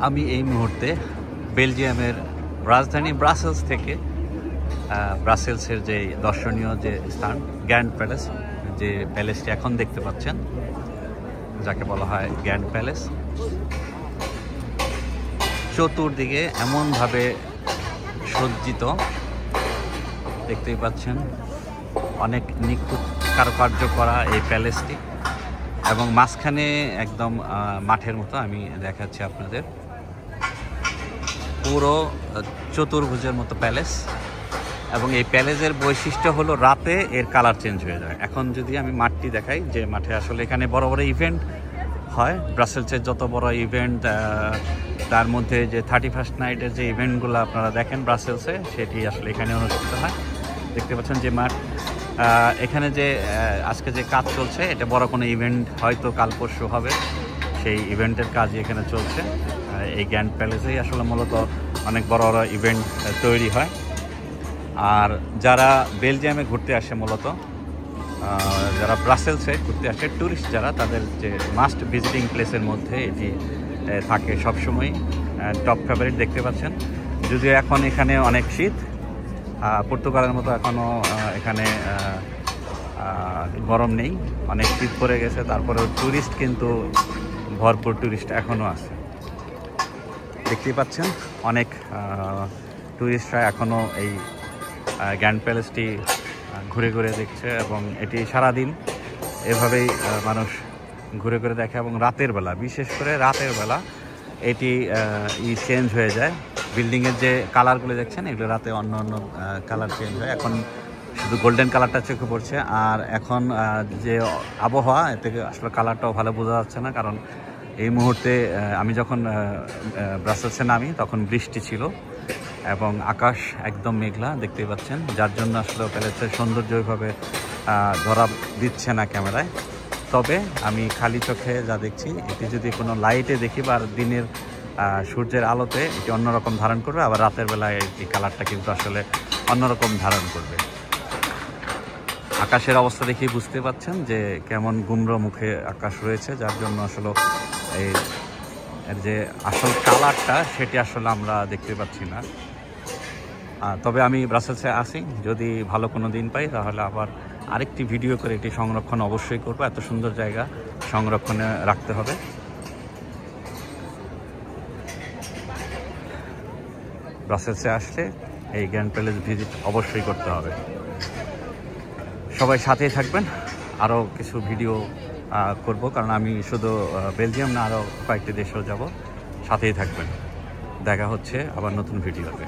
আমি এই মুহূর্তে বেলজিয়ামের রাজধানী ব্রাসেলস থেকে ব্রাসেলসের যে দর্শনীয় যে স্থান গ্র্যান্ড প্যালেস, যে প্যালেসটি এখন দেখতে পাচ্ছেন, যাকে বলা হয় গ্র্যান্ড প্যালেস, চতুর্দিকে এমনভাবে সজ্জিত দেখতেই পাচ্ছেন, অনেক নিখুঁত কারুকার্য করা এই প্যালেসটি, এবং মাঝখানে একদম মাঠের মতো আমি দেখাচ্ছি আপনাদের, পুরো চতুর্ভুজের মতো প্যালেস। এবং এই প্যালেসের বৈশিষ্ট্য হলো রাতে এর কালার চেঞ্জ হয়ে যায়। এখন যদি আমি মাঠটি দেখাই, যে মাঠে আসলে এখানে বড় বড় ইভেন্ট হয়, ব্রাসেলসের যত বড় ইভেন্ট, তার মধ্যে যে 31st নাইটের যে ইভেন্টগুলো আপনারা দেখেন ব্রাসেলসে, সেটি আসলে এখানে অনুষ্ঠিত হয়। দেখতে পাচ্ছেন যে মাঠ, এখানে যে আজকে যে কাজ চলছে, এটা বড় কোনো ইভেন্ট হয়তো কাল পরশু হবে, সেই ইভেন্টের কাজই এখানে চলছে। এই গ্র্যান্ড প্যালেসেই আসলে মূলত অনেক বড় বড় ইভেন্ট তৈরি হয়। আর যারা বেলজিয়ামে ঘুরতে আসে, মূলত যারা ব্রাসেলসে ঘুরতে আসে, ট্যুরিস্ট যারা, তাদের যে মাস্ট ভিজিটিং প্লেসের মধ্যে এটি থাকে সবসময়, টপ ফেভারিট। দেখতে পাচ্ছেন যদিও এখন এখানে অনেক শীত, পর্তুগালের মতো এখনও এখানে গরম নেই, অনেক শীত পড়ে গেছে, তারপরেও ট্যুরিস্ট কিন্তু ভরপুর ট্যুরিস্ট এখনও আছে। দেখতেই পাচ্ছেন অনেক ট্যুরিস্টরা এখনও এই গ্র্যান্ড প্যালেসটি ঘুরে ঘুরে দেখছে, এবং এটি সারাদিন এভাবেই মানুষ ঘুরে ঘুরে দেখে। এবং রাতের বেলা, বিশেষ করে রাতের বেলা এটি চেঞ্জ হয়ে যায়। বিল্ডিংয়ের যে কালারগুলো দেখছেন, এগুলো রাতে অন্য অন্য কালার চেঞ্জ হয়। এখন শুধু গোল্ডেন কালারটা চোখে পড়ছে, আর এখন যে আবহাওয়া, এ থেকে আসলে কালারটাও ভালো বোঝা যাচ্ছে না, কারণ এই মুহূর্তে আমি যখন ব্রাসেলসে নামি তখন বৃষ্টি ছিল এবং আকাশ একদম মেঘলা, দেখতেই পাচ্ছেন, যার জন্য আসলে প্যালেসের সৌন্দর্য ওইভাবে ধরা দিচ্ছে না ক্যামেরায়। তবে আমি খালি চোখে যা দেখছি, এটি যদি কোনো লাইটে দেখি বা দিনের সূর্যের আলোতে এটি অন্যরকম ধারণ করবে, আবার রাতের বেলায় এই কালারটা কিন্তু আসলে অন্যরকম ধারণ করবে। আকাশের অবস্থা দেখেই বুঝতে পাচ্ছেন যে কেমন গুমড়ো মুখে আকাশ রয়েছে, যার জন্য আসলে এর যে আসল কালারটা সেটি আসলে আমরা দেখতে পাচ্ছি না। তবে আমি ব্রাসেলসে আসি, যদি ভালো কোনো দিন পাই তাহলে আবার আরেকটি ভিডিও করে এটি সংরক্ষণ অবশ্যই করবো। এত সুন্দর জায়গা সংরক্ষণে রাখতে হবে। ব্রাসেলসে আসলে এই গ্র্যান্ড প্যালেস ভিজিট অবশ্যই করতে হবে। সবাই সাথেই থাকবেন, আরও কিছু ভিডিও করব, কারণ আমি শুধু বেলজিয়াম না, আরও কয়েকটি দেশেও যাব। সাথেই থাকবেন। দেখা হচ্ছে আবার নতুন ভিডিওতে।